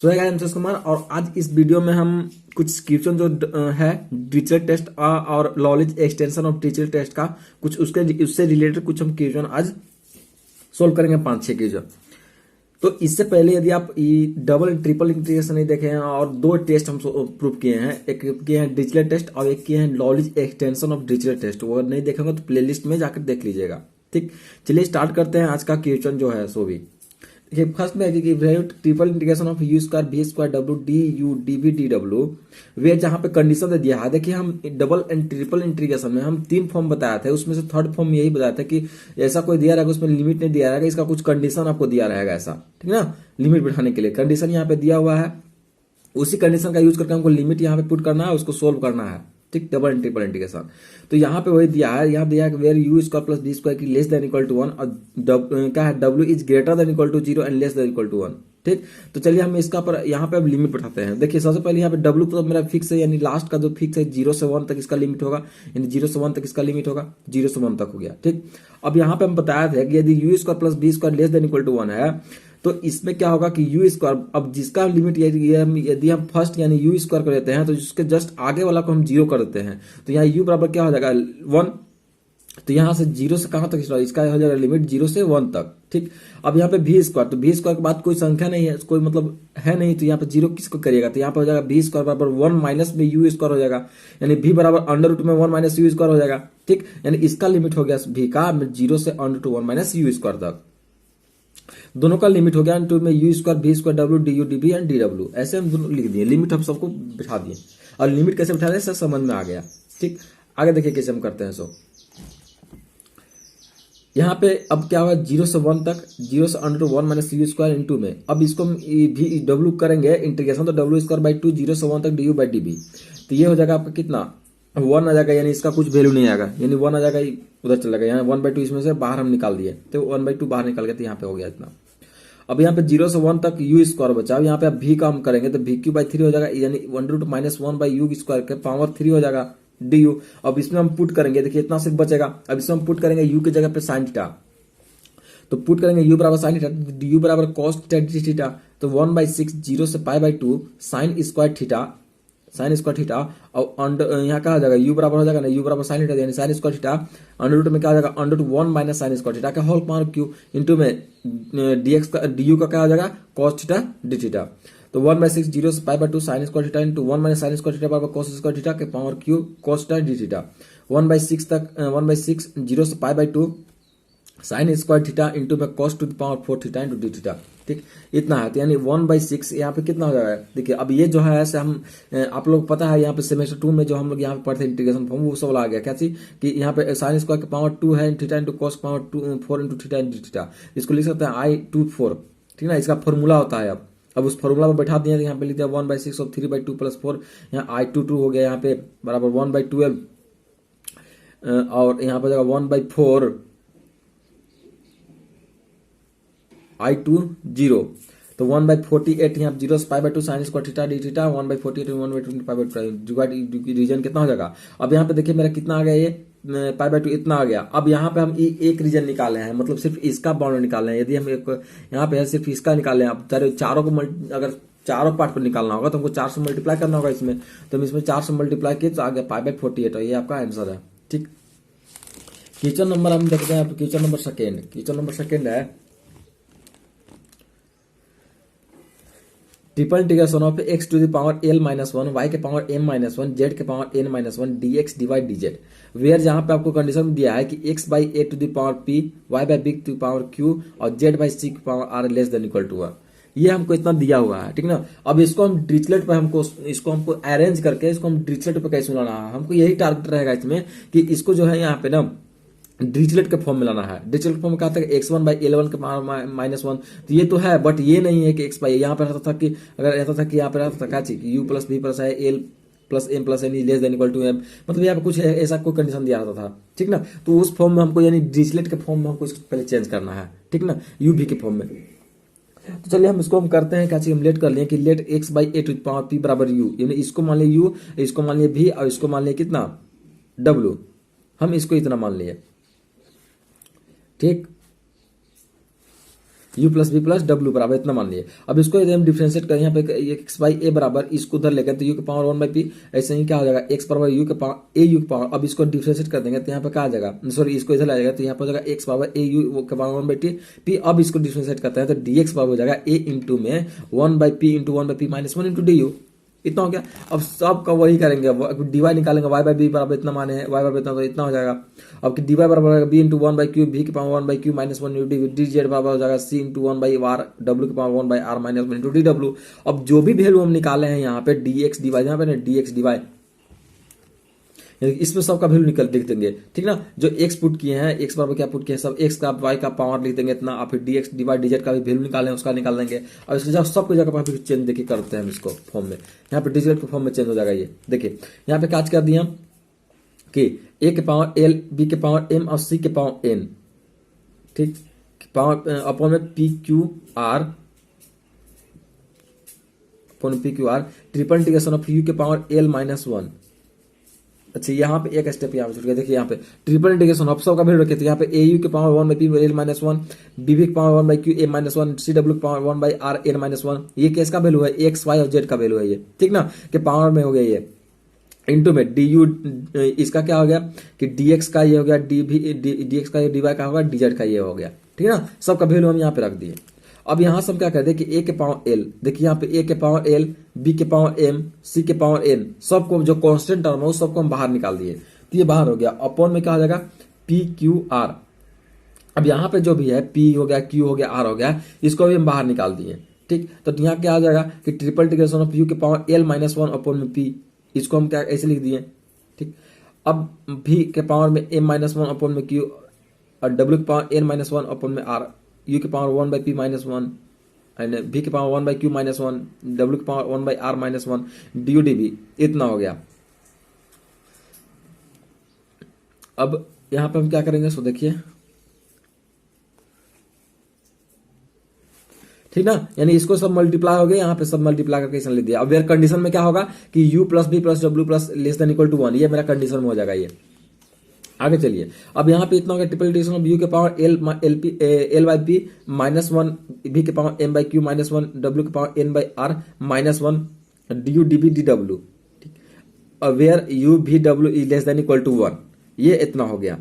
सो है एमएस कुमार और आज इस वीडियो में हम कुछ क्वेश्चन जो है टीचर टेस्ट और knowledge extension of teacher test का कुछ उससे रिलेटेड कुछ हम क्वेश्चन आज सोल्व करेंगे 5-6 क्वेश्चन। तो इससे पहले यदि आप डबल ट्रिपल इंटीग्रेशन नहीं देखे हैं और दो टेस्ट हम प्रूव किए हैं, एक किए हैं डिजिटल टेस्ट और एक किए हैं knowledge extension of digital test. वो नहीं देखेंगे तो प्लेलिस्ट में जाकर देख लीजिएगा। ठीक, चलिए स्टार्ट करते हैं आज का क्वेश्चन जो है सो भी। देखिए फर्स्ट में triple integration of you square B square W D u d b d W वे जहां पे कंडीशन दे दिया है। देखिए हम डबल एंड ट्रिपल इंटीग्रेशन में हम 3 फॉर्म बताया था, उसमें से थर्ड फॉर्म यही बताया था कि ऐसा कोई दिया रहेगा उसमें लिमिट नहीं दिया रहेगा, इसका कुछ कंडीशन आपको दिया रहेगा ऐसा, ठीक ना। लिमिट बैठाने के लिए कंडीशन यहाँ पे दिया हुआ है, उसी कंडीशन का यूज करके हमको लिमिट यहाँ पे पुट करना है, उसको सोल्व करना है। ठीक, डबल एंड ट्रिपल इंटीग्रेशन तो यहाँ पे वही दिया है, यहाँ दिया है where u square plus b square की लेस देन इक्वल टू 1 और क्या है डब्ल्यू is greater than equal to 0 and less than equal to 1। ठीक, तो चलिए हम इसका पर यहाँ पे अब लिमिट बैठाते हैं। देखिए सबसे पहले यहाँ पे डब्ल्यू तो मेरा फिक्स है, यानी लास्ट का जो फिक्स है 0 से 1 तक इसका लिमिट होगा, यानी 0 से 1 तक इसका लिमिट होगा, 0 से 1 तक हो गया। ठीक, अब यहाँ पे हम बताया था कि यदि u square plus b square less than equal to 1 है तो इसमें क्या होगा कि यू स्क्वायर, अब जिसका लिमिट यदि हम फर्स्ट यानी यू स्क्वायर कर देते हैं तो जिसके जस्ट आगे वाला को हम 0 कर देते हैं, तो यहाँ यू बराबर क्या हो जाएगा 1। तो यहाँ से 0 से कहां तक इसका हो जाएगा लिमिट 0 से 1 तक। ठीक, अब यहाँ पे भी स्क्वायर, तो भी स्क्वायर के बाद कोई संख्या नहीं है, कोई मतलब है नहीं, तो यहाँ पे 0 किसको करिएगा, तो यहाँ पे हो जाएगा भी स्क्वायर बराबर 1 माइनस में यू स्क्वायर हो जाएगा, यानी भी बराबर अंडर रूट में 1 माइनस यू स्क्वायर हो जाएगा। ठीक, यानी इसका लिमिट हो गया भी का 0 से under to 1 minus you square तक, दोनों का लिमिट हो गया टू में you square B square W D u d B and D W, ऐसे हम दोनों लिख दिए। लिमिट हम सबको बिठा दिए और लिमिट कैसे बिठा रहे सब समझ में आ गया। ठीक, आगे देखिए कैसे हम करते हैं। सो यहाँ पे अब क्या होगा 0 से 1 तक, 0 से under to 1 minus you square into में, अब इसको भी डब्ल्यू करेंगे इंटीग्रेशन, तो डब्ल्यू स्क्वायर बाई 2 0 से 1 तक d u by d b, तो ये हो जाएगा आपका कितना 1 आ जाएगा, यानी इसका कुछ वैल्यू नहीं आएगा, यानी 1 आ जाएगा उधर चला गया, यहाँ 1/2 इसमें से बाहर हम निकाल दिए, तो 1/2 बाहर निकाल गया, तो यहाँ पे हो गया इतना। अब यहाँ पे 0 से 1 तक यू स्क्वायर बचा, अब यहाँ पे भी का हम करेंगे तो भी क्यू बाई 3 हो जाएगा, यानी 1 माइनस 1 बाई यू स्क्वायर के पावर 3 हो जाएगा डी यू। अब इसमें हम पुट करेंगे, देखिए इतना सिर्फ बचेगा, अब इसमें हम पुट करेंगे यू की जगह पे साइन थीटा, तो पुट करेंगे यू बराबर साइन थीटा, डी यू बराबर कॉस थीटा डी थीटा, तो 1/6 0 से pi by 2 sine square theta और अंडर यहाँ क्या हो जाएगा यू बराबर हो जाएगा ना, यू बराबर साइन थीटा यानी sine square theta under root में क्या हो जाएगा under root 1 minus sine square theta का होल पावर क्यू इंटू में डीएक्स का डी यू का क्या हो जाएगा कॉस थीटा डी थीटा, तो 1/6 0 से pi by 2 sine square theta into 1 minus sine square theta बराबर कॉस स्क्वायर थीटा के power q cos theta d theta, 1/6 तक 1/6 0 से pi by 2 sine square theta into में cos to the power 4 theta into d theta. ठीक, इतना है, तो यानी 1/6 यहाँ पे कितना हो जाएगा। देखिए अब ये जो है ऐसे हम आप लोग पता है यहाँ पे सेमेस्टर 2 में जो हम लोग यहाँ पे पढ़ते हैं इंटीग्रेशन फॉर्म, वो सब आ गया क्या चीज कि यहाँ पे साइन स्क्वायर के पावर 2 है theta into cos power 4 into theta into theta, इसको लिख सकते हैं I24। ठीक ना, इसका फॉर्मूला होता है। अब उस फॉर्मूला में बैठा दिया, यहाँ पे लिख दिया 1/6 ऑफ 3/2 प्लस 4, यहाँ I22 हो गया, यहाँ पे बराबर 1/12 और यहाँ पे जाएगा 1/4 I20, तो 1/48 यहाँ 0 से pi by 2 sine square theta d theta 1/48 1/20 pi by 2 region कितना हो जाएगा। अब यहाँ पे देखिए मेरा कितना आ गया, ये पाई बाई 2 इतना आ गया। अब यहाँ पे हम एक रीजन निकाले हैं, मतलब सिर्फ इसका बाउंड निकालना है। यदि हम एक यहाँ पे सिर्फ इसका निकाले हैं, अब चारों को अगर चारों पार्ट पर निकालना होगा तो हमको 4 से मल्टीप्लाई करना होगा इसमें, तो हम इसमें 4 से मल्टीप्लाई किए तो आ गया पाई बाई 48, ये आपका आंसर है। ठीक, क्वेश्चन नंबर हम देखते हैं, क्वेश्चन नंबर सेकेंड है triple integration of x to the power l minus 1 y के पावर m माइनस 1 z के power n minus 1 dx divide dz, where जहां पे आपको कंडीशन दिया है कि x by a to the power p y by b to the power q और z by c की power r less than equal to 1, ये हमको इतना दिया हुआ है। ठीक ना, अब इसको हम डिरिचलेट पे हमको अरेंज करके इसको हम डिरिचलेट पे कैसे लाना है, हमको यही टारगेट रहेगा इसमें कि इसको जो है यहाँ पे ना डिरिचलेट के फॉर्म में लाना है। डिरिचलेट फॉर्म में कहा था कि x1/11 के माइनस 1, तो ये तो है बट ये नहीं है कि x बाई, यहाँ पे रहता था कि अगर रहता था कि यहाँ पे रहता था क्या चीज u plus B plus l plus m plus n less than equal to m, मतलब यहाँ पे कुछ ऐसा कोई कंडीशन दिया रहता था। ठीक ना, तो उस फॉर्म में हमको यानी डिरिचलेट के फॉर्म में हमको इसको पहले चेंज करना है। ठीक ना, u v के फॉर्म में, तो चलिए हम इसको हम करते हैं क्या चीज हम लेट कर लिए कि let x by a to the power p बराबर u, यानी इसको मान लिया u, इसको मान लिया v और इसको मान लिया कितना w, हम इसको इतना मान लिए। ठीक, u प्लस बी प्लस डब्ल्यू बराबर इतना मान लिए। अब इसको यदि हम डिफरेंशिएट करें यहाँ पे एक्स बाई ए बराबर इसको उधर लेकर तो यू के पावर 1 बाई पी, ऐसे ही क्या हो जाएगा एक्स बराबर यू के पावर ए यू के पावर। अब इसको डिफरेंशिएट कर देंगे तो यहाँ पे क्या आ जाएगा, सॉरी इसको इधर लाएगा तो यहाँ पे हो जाएगा एक्स बराबर ए यू के पावर 1 बाई टी पी। अब इसको डिफरेंशिएट करते हैं तो डी एक्स बराबर हो जाएगा ए इंटू में 1 by P into 1 by p minus 1 into D you. इतना हो गया। अब सबका वही करेंगे, डीवाई निकालेंगे, वाई बाई बी बराबर इतना माने हैं, वाई बराबर इतना तो इतना हो जाएगा। अब कि डीवाई बराबर होगा b into 1 by q, v के power 1 by q minus 1 into d, d z बराबर हो जाएगा सी इंटू 1 बाई आर, डब्ल्यू के power 1 by r minus 1 into d डब्ल्यू। अब जो भी वैल्यू हम निकाले हैं यहाँ पे डी एक्स डी वाई, यहाँ पे डी एक्स डी वाई, इसमें सबका वैल्यू निकल लिख देंगे, ठीक ना। जो एक्स पुट किए हैं, एक्स बराबर क्या पुट किए हैं, सब एक्स का वाई का पावर लिख देंगे इतना, और फिर d x d y d z का भी वैल्यू निकालें उसका निकाल देंगे। और इसके सबको जगह पर चेंज देखिए करते हैं हम इसको फॉर्म में, यहाँ पे डिजिटल के फॉर्म में चेंज हो जाएगा। ये देखिए यहाँ पे काज कर दिया कि ए के पावर एल, बी के पावर एम और सी के पावर एन, ठीक, पावर अपॉन में P Q R, upon P Q R, triple integration of u के पावर एल माइनस 1। अच्छा यहाँ पे एक स्टेप यहाँ पे छूट गया, देखिए यहाँ पे ट्रिपल इंटीग्रेशन ऑफ सबका वैल्यू रखे थे, यहाँ पे ए यू के power 1 by p l minus 1, B के power 1 by q a minus 1, c डब्ल्यू के power 1 by r n minus 1। ये किसका वैल्यू है, एक्स वाई और जेड का वैल्यू है ये, ठीक ना, कि पावर में हो गया ये, इंटू में डी यू, इसका क्या हो गया कि डी एक्स का ये हो गया, डी एक्स का ये, डी वाई का होगा, डी जेड का ये हो गया, ठीक है ना। सबका वैल्यू हम यहाँ पे रख दिए। अब यहां से हम क्या करते हैं कि ए के पावर एल, देखिए यहाँ पे ए के पावर एल, बी के पावर एम, सी के पावर एन, सबको जो कांस्टेंट टर्म है सबको हम बाहर निकाल दिए, तो ये बाहर हो गया। अपॉन में क्या हो जाएगा पी क्यू आर। अब यहाँ पे जो भी है पी हो गया, क्यू हो गया, आर हो गया, इसको भी हम बाहर निकाल दिए, ठीक। तो यहाँ क्या आ जाएगा कि ट्रिपल इंटीग्रेशन ऑफ यू के पावर एल माइनस 1 अपॉन में पी, इसको हम क्या ऐसे लिख दिए, ठीक। अब भी के पावर में एम माइनस 1 अपॉन में क्यू, और डब्ल्यू के पावर एन माइनस 1 अपॉन में आर, यू के power 1 by p minus 1, and v के पावर 1 बाई क्यू माइनस 1, डब्ल्यू के power 1 by r minus 1, d u d v, इतना हो गया। अब यहां पे हम क्या करेंगे, सो देखिए, ठीक ना, यानी इसको सब मल्टीप्लाई हो गया, यहाँ पे सब मल्टीप्लाई करके इसने लिख दिया। अब मेरे कंडीशन में क्या होगा कि u प्लस बी प्लस डब्ल्यू plus less than equal to 1, ये मेरा कंडीशन में हो जाएगा। ये आगे चलिए, अब यहाँ पे इतना हो गया ट्रिपल इंटीग्रेशन ऑफ यू के power l by p minus 1, B के power m by q minus 1, डब्ल्यू के power n by r minus 1, d u d b d डब्ल्यू, वेयर यू भी डब्ल्यू is less than equal to 1, ये इतना हो गया।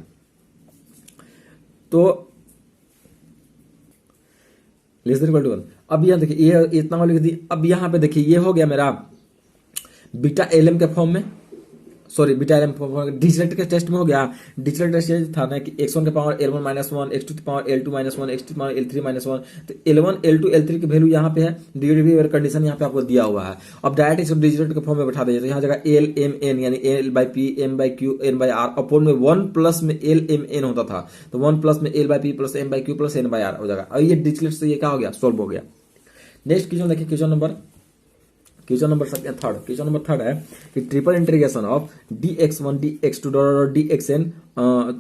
तो लेस देन इक्वल टू 1, अब यहाँ देखिए ये इतना हो लिख दी। अब यहाँ पे देखिए ये हो गया मेरा बीटा एल एम के फॉर्म में, sorry beta l m Dirichlet के टेस्ट में हो गया। डिरिचलेट टेस्ट ये था ना कि x1 के पावर l1 माइनस 1, x2 के पावर l2 माइनस 1, x3 के पावर l3 माइनस 1, तो l1 l2 l3 की वैल्यू यहाँ पे है, डी कंडीशन यहाँ पे आपको दिया हुआ है। अब डायरेक्ट इसको डिरिचलेट के फॉर्म में बैठा दीजिए, तो यहाँ जगह एल एम एन यानी l by p m by q n by r upon में 1 प्लस में एल एम एन होता था, तो 1 प्लस में l by p plus m by q plus n by r हो जाएगा। और ये डिरिचलेट से ये क्या हो गया, सोल्व हो गया। नेक्स्ट क्वेश्चन देखिए, क्वेश्चन नंबर थर्ड है कि triple integration of dx1 dx2 dxn,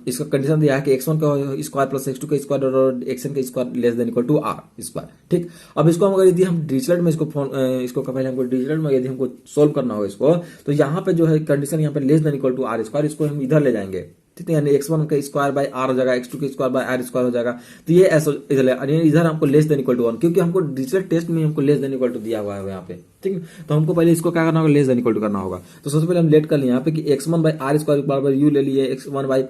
इसका कंडीशन दिया है कि x1 का स्क्वायर प्लस x2 का स्क्वायर xn का square less than equal to r square, ठीक। अब इसको अगर यदि हम डिरिचलेट में इसको पहले हमको डिरिचलेट में यदि हमको सोल्व करना हो इसको, तो यहाँ पे जो है कंडीशन यहाँ पे less than equal to r square, इसको हम इधर ले जाएंगे, ठीक है, यानी x1 का स्क्वायर बाय r हो जाएगा, x2 का स्क्वायर बाय r स्क्वायर हो जाएगा। तो ये ऐसा इधर हमको लेस देन इक्वल टू 1, क्योंकि हमको डिरिचलेट टेस्ट में हमको लेस देन इक्वल टू दिया हुआ है यहाँ पे, ठीक। तो हमको पहले इसको क्या करना होगा, लेस देन इक्वल टू करना होगा। तो सबसे पहले हम लेट कर लिए यहाँ पे कि x1 बाय r स्क्वायर बराबर u ले लिए, x1 बाय,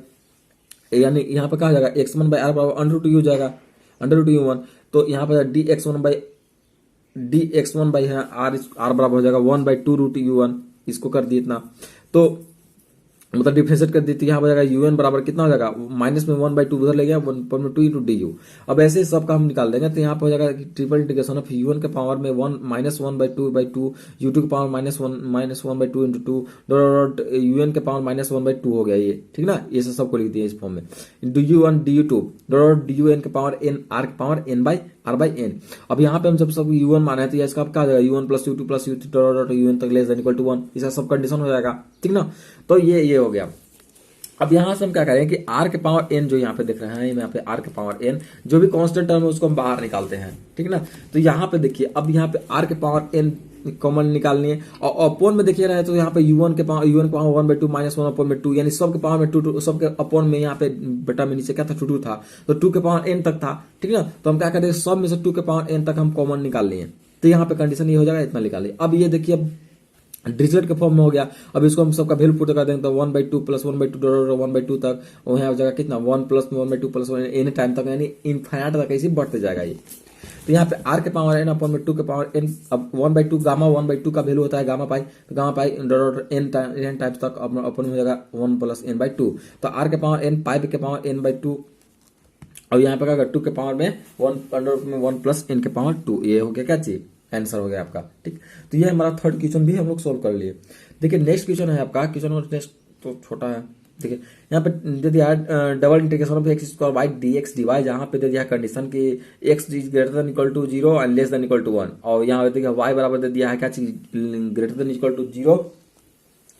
यानी यहाँ पे क्या हो जाएगा x1 बाय r बराबर अंडर रूट u हो जाएगा, अंडर रूट u1। तो यहाँ पे dx1 बाय r बराबर हो जाएगा 1 बाय 2 रूट u1, इसको कर दिए इतना, तो मतलब डिफरेंशिएट कर दी, तो यहाँ हो जाएगा un बराबर कितना हो जाएगा, माइनस में 1 बाई 2 उधर ले गया, 1 में 2 इंटू डी यू। अब ऐसे सब का हम निकाल देंगे, तो यहाँ पे हो जाएगा ट्रिपल इंटीग्रेशन ऑफ u1 के पावर में 1 माइनस 1 बाई 2 u2 के power minus 1 by 2 into 2 dot un के पावर माइनस 1 बाई 2 हो गया ये, ठीक ना। ये सबको लिख दिया इस फॉर्म में, du1 du2 डॉट dun के पावर n r के power n by r by n। अब यहाँ पे हम जब सब u1 माना है तो इसका क्या आ जाएगा u1 plus u2 plus u3 dot un तक लेस देन इक्वल टू 1, इसका सब कंडीशन हो जाएगा, ठीक ना। तो ये हो गया। अब यहां से हम क्या करें कि r के पावर n जो यहाँ पे दिख रहे हैं, यहाँ पे r के पावर n जो भी कांस्टेंट टर्म है उसको हम बाहर निकालते हैं, ठीक ना। तो यहाँ पे देखिए, अब यहाँ पे r के पावर n कॉमन निकालनी है। और अपोन में देखिए रहे तो यहाँ पे u1 के पावर 1/2 -1 अपोन में 2, यानी सब के पावर में 2, सबके अपोन में यहाँ पे बेटा में नीचे क्या था 2 था, तो 2 के पावर n तक था, ठीक है ना। तो हम क्या करेंगे, सब में से 2 के पावर n तक हम कॉमन निकाल लिए, तो यहाँ पे कंडीशन ये हो जाएगा, इतना निकाल लिया। अब ये देखिए अब डिजिट के फॉर्म में हो गया। अब इसको हम सबका वैल्यू पुट कर देंगे तो 1/2 + 1/2 1/2 तक, और यहाँ हो जाएगा कितना 1 + 1/2 + 1 एनी टाइम तक, यानी इनफाइनाइट तक ऐसे बढ़ते जाएगा ये। तो यहाँ पे r के पावर n अपॉन में 2 के पावर n, अब 1/2 गामा 1/2 का वैल्यू होता है गामा पाई, तो गामा पाई n टाइम्स तक अपन हो जाएगा 1 + n/2। तो r के पावर n पाई के पावर n/2, और यहाँ पे क्या 2 के पावर में 1 + n के पावर 2, ये हो गया क्या चीज, आंसर हो गया आपका, ठीक। तो ये हमारा थर्ड क्वेश्चन भी हम लोग सोल्व कर लिए। देखिए नेक्स्ट क्वेश्चन है आपका, क्वेश्चन नंबर नेक्स्ट तो छोटा है। देखिए यहाँ पे दे दिया double integration of x² dx dy, जहाँ पे दे दिया कंडीशन कि x is greater than equal to 0 and less than equal to 1, और यहाँ देखिए y बराबर दे दिया है क्या चीज, greater than equal to 0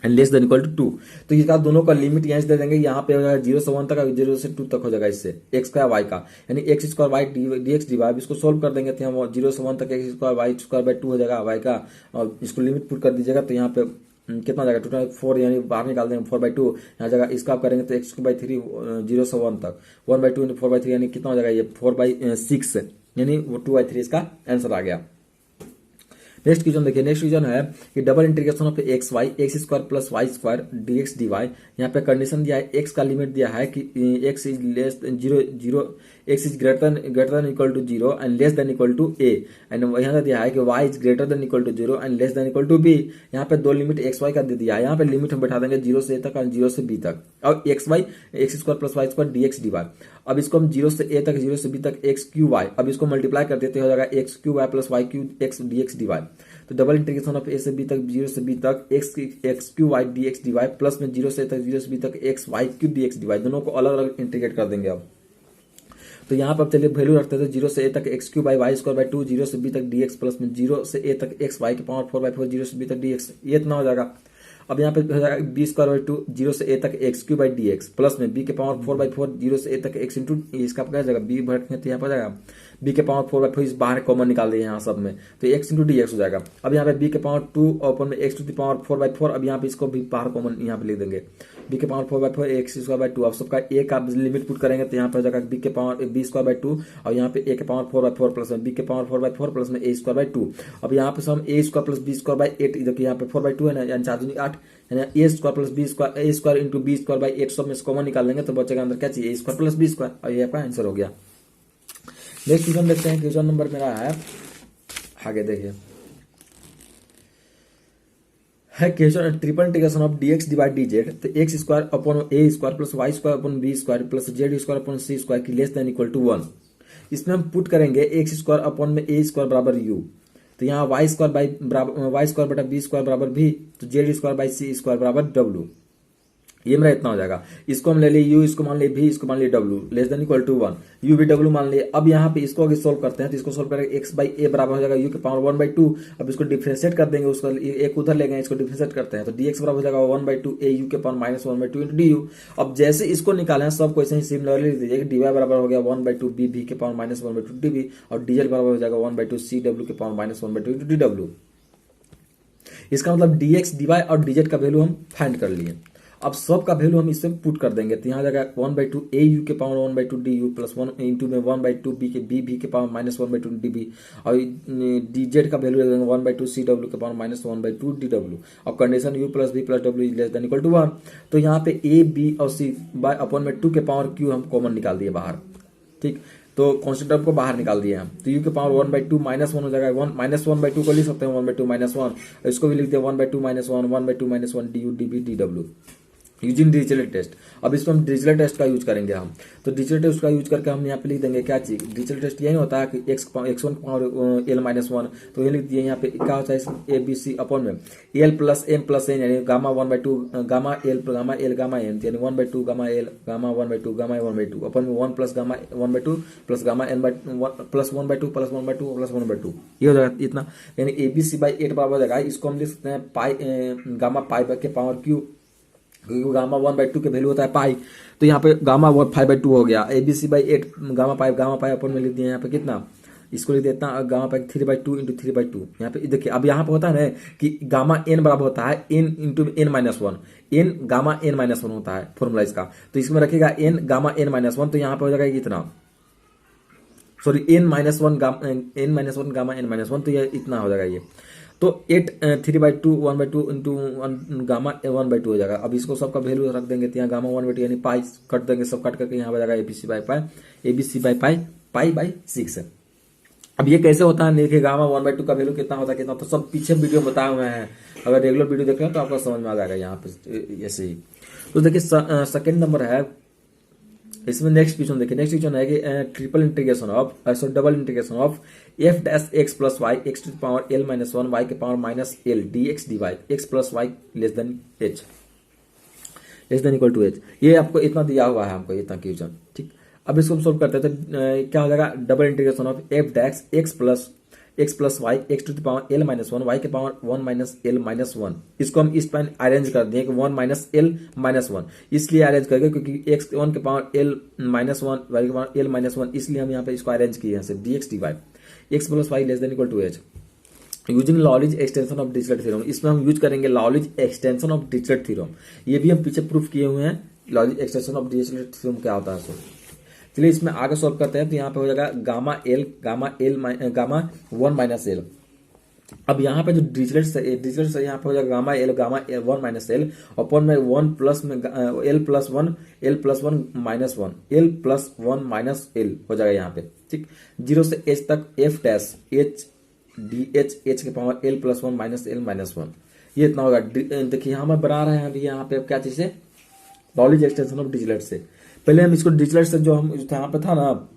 and less than equal to 2। तो इसका दोनों का लिमिट यहाँ से दे देंगे, यहाँ पे हो जाएगा 0 से 1 तक, 0 से 2 तक हो जाएगा इससे x² y का, यानी x² dx dy। इसको सोल्व कर देंगे तो हम 0 से 1 तक x² y² हो जाएगा y का, और इसको लिमिट पुट कर दीजिएगा तो यहाँ पे कितना जाएगा टोटल 4, यानी बाहर निकाल देंगे 4/2 यहाँ जगह, इसका आप करेंगे तो x3 0 से 1 तक 1/2 × 4/3, यानी कितना हो जाएगा ये 4/6, यानी वो 2/3 इसका आंसर आ गया। नेक्स्ट क्वेश्चन देखिए, नेक्स्ट क्वेश्चन है कि double integration of x² + y² dx dy। यहाँ पे कंडीशन दिया है, x का लिमिट दिया है कि x is less 0 x is greater than equal to 0 and less than equal to a, and यहाँ दिया है कि y is greater than equal to 0 and less than equal to b। यहाँ पे दो लिमिट x y का दे दिया है, यहाँ पे लिमिट हम बैठा देंगे 0 से a तक और 0 से b तक, और x² + y² dx dy। अब इसको हम 0 से a तक 0 से b तक x3y, अब इसको मल्टीप्लाई कर देते हो जाएगा x3y + y3x dx dy। तो डबल इंटीग्रेशन ऑफ a से b तक 0 से b तक x3y dx dy प्लस में 0 से a तक 0 से b तक xy3 dx dy, दोनों को अलग अलग इंटीग्रेट कर देंगे। अब तो यहाँ पर चलिए वैल्यू रखते थे 0 से a तक x3y² 0 से b तक dx प्लस में 0 से a तक xy के पावर 4/4 0 से b तक dx, ये इतना हो जाएगा। अब यहाँ पे हो जाएगा b² 0 से a तक x³ dx प्लस में b के पावर 4/4 0 से a तक x इंटू, इसका क्या जाएगा b भरते तो यहाँ पर जाएगा b के पावर 4/4, इस बाहर कॉमन निकाल दिए यहाँ सब में, तो x इंटू dx हो जाएगा। अब यहाँ पे b के पावर 2 ओपन में x टू द पावर 4/4, अब यहाँ पे इसको भी बाहर कॉमन यहाँ पे लिख देंगे b के पावर 4/4 x²/2। अब सबका a का लिमिट पुट करेंगे तो यहाँ पे हो जाएगा b के पावर b²/2, और यहाँ पे a के पावर 4/4 प्लस में b के पावर 4/4 प्लस में a²/2। अब यहाँ पे हम a² + b²/8, देखिए यहाँ पे 4/2 है ना, यानी 4 दूनी 8, यानी a² + b² इंटू b²/8 सब में कॉमन निकाल लेंगे तो बचेगा अंदर क्या चाहिए a² + b², और ये आपका आंसर हो गया। नेक्स्ट क्वेश्चन देखते हैं, क्वेश्चन नंबर मेरा है आगे देखिए है question triple integration of dx / dz। तो x² upon a² + y² upon b² plus z² upon c² की लेस देन इक्वल टू 1। इसमें हम पुट करेंगे x² अपॉन में a² बराबर u, तो यहाँ y² बटा b² बराबर v, तो z² c² बराबर w। ये मेरा इतना हो जाएगा। इसको हम ले लिए u, इसको मान लिए v, इसको मान लिए w, less than equal to 1, u v w मान लिए। अब यहाँ पे इसको अगर सोल्व करते हैं तो इसको सोल्व करेंगे x/a बराबर हो जाएगा u के पावर 1/2। अब इसको डिफरेंशिएट कर देंगे, उसका एक उधर ले गए, इसको डिफरेंशिएट करते हैं तो dx बराबर हो जाएगा 1/2 a u के पावर -1/2 इंटू du। अब जैसे इसको निकालें सबको ऐसे ही सिमिलरली लिख दीजिए, dy बराबर हो गया 1/2 b v के पावर -1/2 dv, और dz बराबर हो जाएगा 1/2 c w के पावर -1/2 इंटू dw। इसका मतलब dx dy और dz का वैल्यू हम फाइंड कर लिए। अब सब का वैल्यू हम इससे पुट कर देंगे तो यहाँ जाएगा 1/2 a u के पावर 1/2 du प्लस 1 इंटू में 1/2 b v के पावर -1/2 dv, और dz का वैल्यू देंगे 1/2 c w के पावर -1/2 dw, और condition u plus v plus w is less than equal to 1। तो यहाँ पे a b और c बाय अपॉन में 2 के पावर q हम कॉमन निकाल दिए बाहर, ठीक। तो कॉन्स्टेंट टर्म को बाहर निकाल दिए हम, तो u के पावर 1/2 -1 हो जाएगा, 1/2 को लिख सकते हैं 1/2 -1, इसको भी लिख दिया 1/2 -1 1/2 -1 du dv dw using digital test. अब इसको हम डिजिटल टेस्ट का यूज करेंगे हम, तो डिजिटल टेस्ट का यूज करके हम यहाँ पे लिख देंगे क्या चीज, डिजिटल टेस्ट यही होता है कि x1 पावर l -1, तो ये लिख दिए यहाँ पे क्या होता है a b c अपॉन में l plus m plus n, यानी gamma 1/2 gamma l gamma n, यानी 1/2 gamma l gamma 1/2 gamma 1/2 upon में 1 plus gamma 1/2 plus gamma n plus 1/2 plus 1/2 plus 1/2, ये हो जाएगा इतना, यानी abc/8 बराबर हो जाएगा। इसको हम लिख सकते हैं पाई गामा पाई के पावर q, गामा 1/2 के वैल्यू होता है पाई, तो यहाँ पे गामा 5/2 हो गया, abc/8 गामा पाई अपन में लिख दिया यहाँ पे कितना इसको लिख देता हूँ गामा पर 3/2 इंटू 3/2। यहाँ पे देखिए अब यहाँ पे होता है ना कि गामा एन बराबर होता है n into n minus one, n gamma n minus one होता है फॉर्मूला इसका। तो इसमें रखेगा n gamma n minus one, तो यहाँ पे हो जाएगा कितना, sorry n minus one gamma n minus one, तो ये इतना हो जाएगा ये। तो 8 3/2 1/2 इंटू गामा 1/2 हो जाएगा। अब इसको सबका वैल्यू रख देंगे, तो यहाँ गामा 1/2 यानी पाई कट देंगे, सब कट करके यहाँ हो जाएगा ABC by pi pi by 6 है। अब ये कैसे होता है देखिए, गामा 1/2 का वैल्यू कितना होता है कितना, तो सब पीछे वीडियो बताए हुए हैं, अगर रेगुलर वीडियो देख रहे हैं तो आपको समझ में आ जाएगा यहाँ पे ऐसे ही। तो देखिए सेकेंड नंबर है इसमें, नेक्स्ट क्वेश्चन देखिए, नेक्स्ट क्वेश्चन है कि triple integration of double integration of f dash x plus y x to the power l minus one y के power minus l d x d y x plus y less than equal to h. ये आपको इतना दिया हुआ है हमको इतना question, ठीक। अब इसको हम सोल्व करते हैं तो क्या हो जाएगा, double integration of f dash x plus y x to the power l minus one y के power 1 minus l minus one. इसको हम इस टाइम अरेंज कर दें कि 1 माइनस एल माइनस वन, इसलिए अरेंज करके क्योंकि एक्स 1 के power l minus one y के पावर एल माइनस वन, इसलिए हम यहाँ पे इसको अरेंज किए हैं d x d y x plus y less than equal to h using Liouville's extension of Dirichlet theorem. इसमें हम यूज करेंगे Liouville's extension of Dirichlet theorem, ये भी हम पीछे प्रूफ किए हुए हैं Liouville's extension of Dirichlet theorem क्या होता है। चलिए इसमें आगे सॉल्व करते हैं, तो यहाँ पे हो जाएगा गामा 1 माइनस एल। अब यहाँ पे जो डिरिचलेट से यहाँ पे हो जाएगा gamma l 1 minus l upon में 1 प्लस में l plus one minus one l plus one minus l हो जाएगा यहाँ पे, ठीक। 0 से एच तक f dash h d h के power l plus one minus l minus one, ये इतना होगा। देखिए यहाँ मैं बना रहे हैं अभी यहाँ पे क्या चीज है, लॉलिज एक्सटेंशन ऑफ डिरिचलेट से। पहले हम इसको डिरिचलेट से जो हम यहाँ पे था ना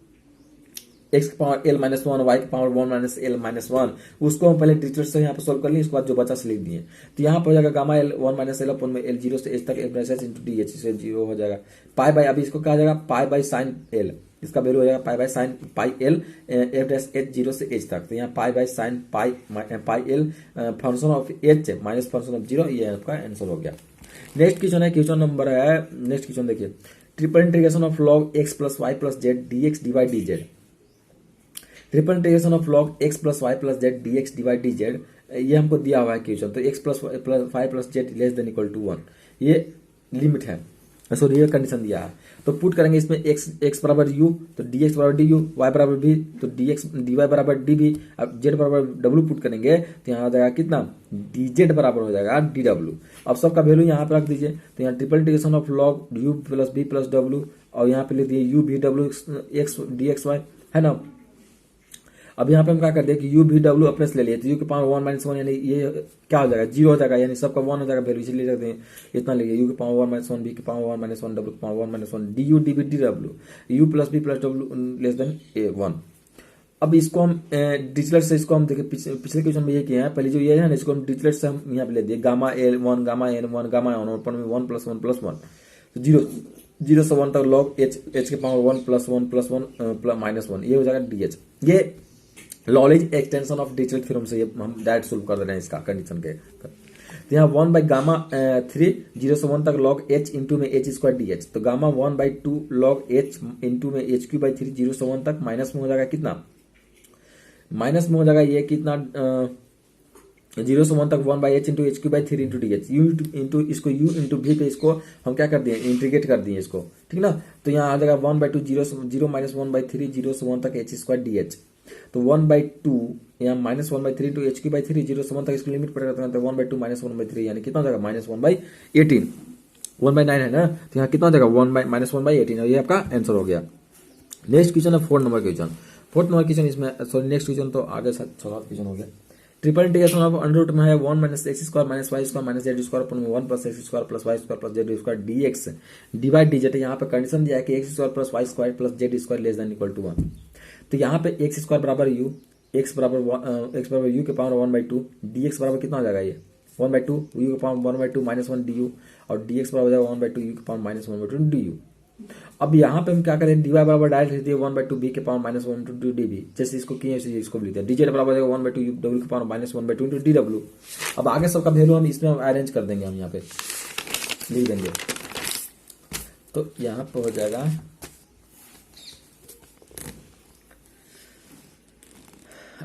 एक्स के power l minus one y के power 1 minus l minus one, उसको हम पहले डिरिचलेट से यहाँ पे सोल्व कर लिए, उसके बाद जो बचा से लिख दिए। तो यहाँ पे हो जाएगा gamma l 1 minus L upon में एल 0 से एच तक f dash H into d H से 0 हो जाएगा पाई बाई, अभी इसको क्या हो जाएगा पाई बाई साइन एल, इसका वैल्यू हो जाएगा pi by sine pi l f dash h 0 से एच तक। तो यहाँ pi by sine pi l function of h minus function of 0, ये आपका आंसर हो गया। नेक्स्ट क्वेश्चन है, क्वेश्चन नंबर है, नेक्स्ट क्वेश्चन देखिए, triple integration of log x plus y plus z d x d y d z. Triple integration of log x plus y plus z d x d y d z, ये हमको दिया हुआ है question. तो x plus y plus z less than equal to 1, ये limit है, sorry ये condition दिया है। तो पुट करेंगे इसमें एक्स बराबर यू, तो डी एक्स बराबर डी यू, वाई बराबर भी, तो डी एक्स डी वाई बराबर डी बी। अब जेड बराबर डब्ल्यू पुट करेंगे तो यहाँ आ जाएगा कितना, डी जेड बराबर हो जाएगा डी डब्ल्यू। अब सबका वैल्यू यहाँ पे रख दीजिए, तो यहाँ triple integration of log u plus B plus डब्ल्यू, और यहाँ पे लिख दिए यू भी डब्ल्यू एक्स डी एक्स वाई, है ना। अब यहाँ पे हम क्या कर दिए कि यू भी डब्ल्यू अपने से ले लिए, तो यू के पावर 1 माइनस वन यानी ये क्या हो जाएगा 0 हो जाएगा, यानी सबका 1 हो जाएगा वैल्यू, इसलिए रखते हैं इतना ले यू के पावर 1 माइनस वन बी के पावर 1 माइनस वन डब्ल्यू के power 1 minus one D u d b d W you plus B plus W less than ए 1। अब इसको हम डिरिचलेट से इसको हम देखिए पिछले क्वेश्चन में ये किया है, पहले जो ये है ना इसको हम डिरिचलेट से हम यहाँ पे ले दिए gamma l 1 gamma n 1 gamma n 1 में 1 प्लस 1 प्लस 1, तो 0 से 1 तक लॉग एच के पावर 1 प्लस 1 प्लस 1 माइनस 1, ये हो जाएगा डी एच। ये लॉलिज एक्सटेंशन ऑफ डिरिचलेट थ्योरम से ये हम डायरेक्ट सोल्व कर दे रहे हैं इसका कंडीशन के। तो यहाँ 1 बाई गामा 3 0 से 1 तक लॉग एच इंटू में एच स्क्वायर डी एच, तो gamma 1 by 2 log H into में एच क्यू बाई 3 0 से 1 तक, माइनस में हो जाएगा कितना, माइनस में हो जाएगा ये कितना 0 से 1 तक 1 by H into H Q by 3 into d H, you into इसको यू इंटू भी पे इसको हम क्या कर दिए इंटीग्रेट कर दिए इसको, ठीक ना। तो यहाँ आ जाएगा 1 बाई 2 0 माइनस 1 बाई 3 0 से 1 तक एच स्क्वायर डी एच, तो 1 बाई 2 यहाँ minus 1 by 3 into H Q by 3 0 से 1 तक इसको लिमिट पड़ेगा, तो 1 बाई 2 माइनस 1 बाई 3 यानी कितना हो जाएगा माइनस 1 बाई 18, 1 बाई 9 है ना, तो यहाँ कितना हो जाएगा 1 बाई माइनस 1 बाई 18, ये आपका आंसर हो गया। नेक्स्ट क्वेश्चन है 4 नंबर क्वेश्चन, 4 नंबर क्वेश्चन इसमें सॉरी नेक्स्ट क्वेश्चन तो आगे 6वां क्वेश्चन हो गया। Triple integration of under root में है 1 minus x square minus y square minus z square upon में 1 plus x square plus y square plus z square d x divide d z. यहाँ पे कंडीशन दिया है कि x square plus y square plus z square less than equal to 1। तो यहाँ पे x square बराबर यू, एक्स बराबर यू के पावर 1 बाई 2 डी एक्स बराबर कितना हो जाएगा ये 1 बाई 2 यू के power 1 by 2 minus 1 d you, और डी एक्स बराबर हो जाएगा 1 बाई 2 यू के power minus 1 by 2 D you. अब यहाँ पे हम क्या करें डी वाई बराबर डायरेक्ट लिख दिए 1 बाई 2 बी के power minus 1 two d b, जैसे इसको किए ऐसे इसको भी लिख दिया। डी जेड बराबर हो जाएगा 1 बाई 2 यू डब्ल्यू के power minus 1 by 2 into d डब्ल्यू। अब आगे सबका वैल्यू हम इसमें अरेंज कर देंगे, हम यहाँ पे लिख देंगे, तो यहाँ पे हो जाएगा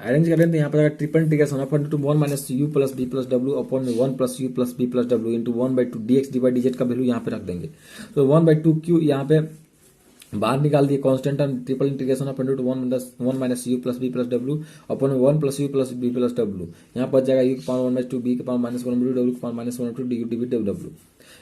अरेंज करें तो यहाँ पर triple integration of two one minus u plus B plus डब्ल्यू अपॉन में one plus u plus B plus डब्ल्यू into one by two d x d y d z का वैल्यू यहाँ पे रख देंगे। तो वन बाई टू क्यू यहाँ पे बाहर निकाल दिए constant term triple integration of two one minus u plus B plus डब्ल्यू अपॉन में one plus u plus B plus डब्ल्यू। यहाँ पर जाएगा यू के power one by two v के power minus one by two डब्ल्यू के power minus one two d u d डब्ल्यू।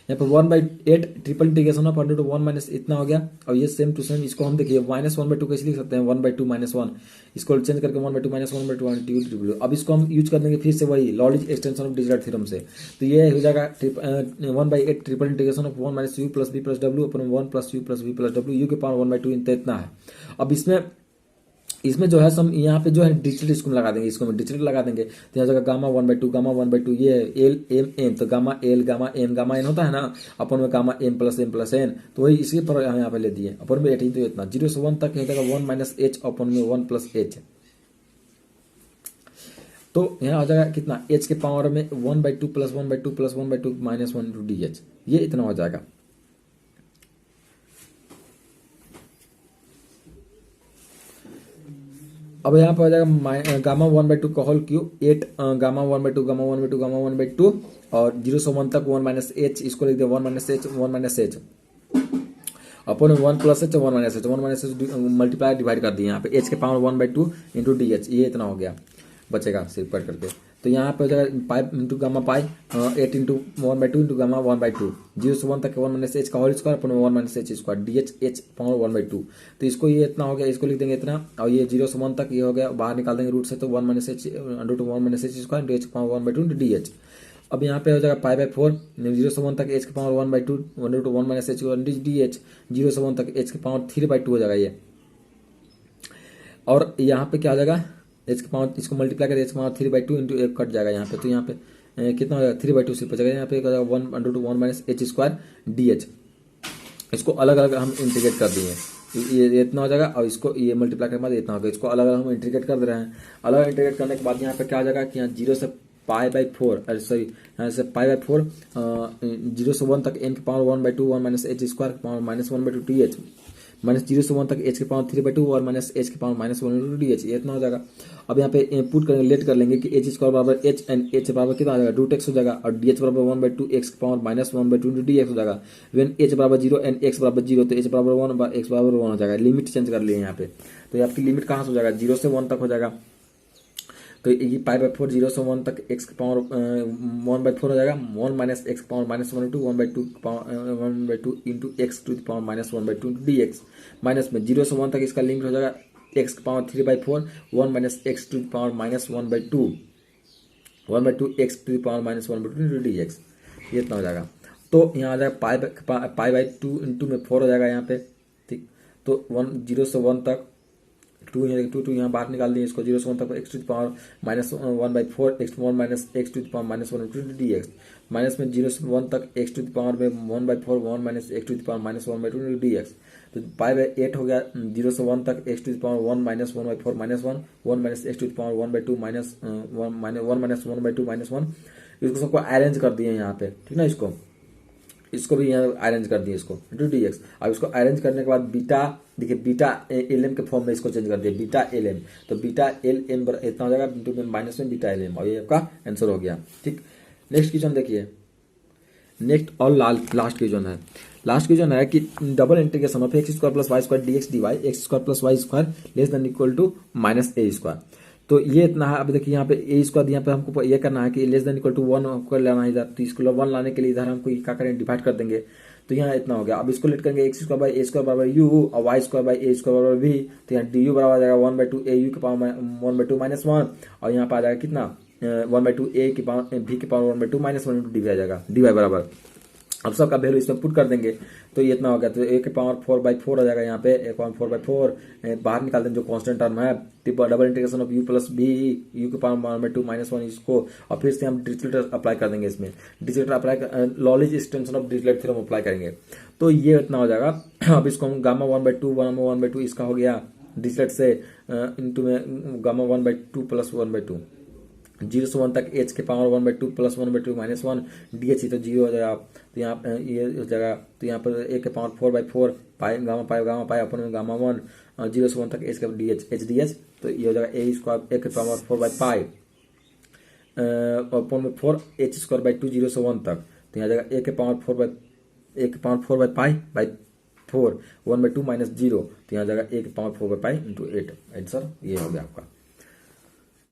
यहाँ पर one by eight triple integration of two one minus इतना हो गया। और ये सेम टू सेम इसको हम देखिए माइनस वन बाई टू कैसे लिख सकते हैं, one by two minus one, इसको चेंज करके one by two minus one by two d U W. अब इसको हम यूज कर देंगे फिर से वही लॉलिज एक्सटेंशन ऑफ डिरिचलेट थ्योरम से। तो ये हो जाएगा one by eight triple integration of one minus u plus B plus डब्ल्यू upon one plus u plus B plus W you के पावर वन बाई टू इतना है। अब इसमें जो है हम यहाँ पे जो है डिजिटल इसको लगा देंगे, इसको डिजिटल लगा देंगे तो यहाँ जगह गामा वन बाई टू ये एल एम एन, तो गामा एल गामा एन होता है ना अपन में गामा एम प्लस एन, तो वही इसी पर यहाँ पे ले दिए अपन में 18 तो इतना 0 से 1 तक जाएगा वन माइनस एच अपन में वन प्लस एच। तो यहाँ आ जाएगा कितना एच के पावर में one by two plus one by two plus one by two minus one two d h, ये इतना हो जाएगा। अब यहाँ पर आ जाएगा गामा वन बाई टू का whole cube eight gamma one by two gamma one by two gamma one by two और 0 से 1 तक वन माइनस एच, इसको लिख दिया one minus h upon one plus h one minus h multiply divide कर दिए यहाँ पे एच के power one by two into d h, ये इतना हो गया बचेगा सिर्फ कट करके। तो यहाँ पे हो जाएगा pi into gamma pi eight into one by two into gamma one by two 0 से 1 तक वन माइनस एच का whole square upon one minus h square d h power one by two. तो इसको ये इतना हो गया, इसको लिख देंगे इतना और ये 0 से 1 तक ये हो गया, बाहर निकाल देंगे रूट से तो one minus H under to one minus h square d h power one by two into d H. अब यहाँ पे हो जाएगा पाई बाई फोर 0 से 1 तक एच के power one by to under to one minus H d H 0 से 1 तक एच के पावर 3 बाई टू हो जाएगा ये। और यहाँ पे क्या हो जाएगा एच के पावर इसको मल्टीप्लाई करें एच के पावर 3 बाई टू इंटू एक कट जाएगा यहाँ पे, तो यहाँ पे कितना हो जाएगा 3 बाई टू सिर्फ बचेगा। यहाँ पे one under to one minus h square d H, इसको अलग अलग हम इंटीग्रेट कर दिए ये इतना हो जाएगा और इसको ये मल्टीप्लाई करने के बाद इतना होगा, इसको अलग अलग हम इंटीग्रेट कर दे रहे हैं। अलग इंटीग्रेट करने के बाद यहाँ पे क्या आ जाएगा कि यहाँ 0 से पाई बाई फोर सॉरी यहाँ से पाई बाई फोर 0 से 1 तक एन के power one by two one minus h square के power minus one by two d h minus 0 से 1 तक एच के पावर 3 बाई टू और माइनस एच के power minus one two d h, ये इतना हो जाएगा। अब यहाँ पे पुट करेंगे लेट कर लेंगे कि एच स्क्वायर बराबर एच एंड एच बराबर कितना आ जाएगा रूट एक्स हो जाएगा और डी एच बराबर वन बाई टू एक्स के power minus one by two d x हो जाएगा। वेन एच बराबर 0 एंड एक्स बराबर 0 तो एच बराबर 1 एक्स बराबर 1 हो जाएगा। लिमिट चेंज कर लिए यहाँ पे, तो ये आपकी लिमिट कहाँ से हो जाएगा 0 से 1 तक हो जाएगा। तो ये पाई बाई फोर 0 से 1 तक एक्स के पावर वन बाई फोर हो जाएगा वन माइनस एक्स के power minus one two one by two into x to the power minus one by two d x minus में 0 से 1 तक इसका लिमिट हो जाएगा एक्स के power 3 by four one minus x to the power minus one by two x to the power minus one by two into d x, ये इतना हो जाएगा। तो यहाँ आ जाएगा पाई बाई टू इंटू में 4 हो जाएगा यहाँ पे, ठीक। तो 0 से 1 तक टू यहाँ बाहर निकाल दिए, इसको 0 से 1 तक x to the power minus one by four x one minus x to the power minus one two d x minus में 0 से 1 तक एक्स टू द पावर में one by four one minus x to the power minus one by two d x. तो pi by 8 हो गया 0 से 1 तक x to the power one minus one by four minus one minus x to the power one by two minus one minus one by two minus one. इसको सबको arrange कर दिए यहाँ पे, ठीक ना। इसको भी यहाँ अरेंज कर दिए इसको इंटू डी एक्स। अब इसको अरेंज करने के बाद बीटा देखिए बीटा एल एम के फॉर्म में इसको चेंज कर दिया बीटा एल एम, तो बीटा एल एम इतना हो जाएगा इंटू में माइनस में बीटा एल एम और ये आपका आंसर हो गया, ठीक। नेक्स्ट क्वेश्चन देखिए, नेक्स्ट और लास्ट क्वेश्चन है। लास्ट क्वेश्चन है कि double integration of x square plus y square d x d y x square plus y square less than equal to minus a square. तो ये इतना है। अब देखिए यहाँ पे ए स्क्वायर यहाँ पे हमको ये करना है कि लेस देन इक्वल टू 1 हमको लाना है इधर, तो इसको 1 लाने के लिए इधर हमको क्या करें डिवाइड कर देंगे, तो यहाँ इतना हो गया। अब इसको लेट करेंगे x square by a square बराबर यू और y square by a square बराबर वी, तो यहाँ डी यू बराबर आ जाएगा one by two a u के power one by two minus one और यहाँ पे आ जाएगा कितना वन बाई टू ए के पावर वी के power one by two minus one d आ जाएगा डी वाई बराबर। अब सबका वैल्यू इसमें पुट कर देंगे तो ये इतना हो गया, तो ए के पावर 4/4 हो जाएगा यहाँ पे ए पावर 4/4 बाहर निकाल देंगे जो कांस्टेंट टर्म है double integration of u plus b u के पावर 1/2 माइनस 1 इसको, और फिर से हम डिरिचलेट अप्लाई कर देंगे इसमें Dirichlet apply Lorenz extension of Dirichlet theorem apply करेंगे, तो ये इतना हो जाएगा। अब इसको हम गामा 1/2 1/2 इसका हो गया डिरिचलेट से इंटू में गामा 1/2 प्लस 1/2 0 से 1 तक एच के power 1/2 plus 1/2 minus 1 D H, तो 0 हो जाएगा। तो यहाँ ये हो जाएगा, तो यहाँ पर ए के पावर 4/4 पाई गामा पाई अपन में गामा 1 0 से 1 तक एच का डी एच तो ये हो जाएगा ए स्क्वायर ए के पावर 4/पाई अपॉन में 4h² 2 0 से 1 तक। तो यहाँ जाएगा ए के पावर 4/पाई बाई 4 1/2 -0। तो यहाँ जाएगा ए के पावर 4/पाई इंटू 8। आंसर ये हो गया आपका।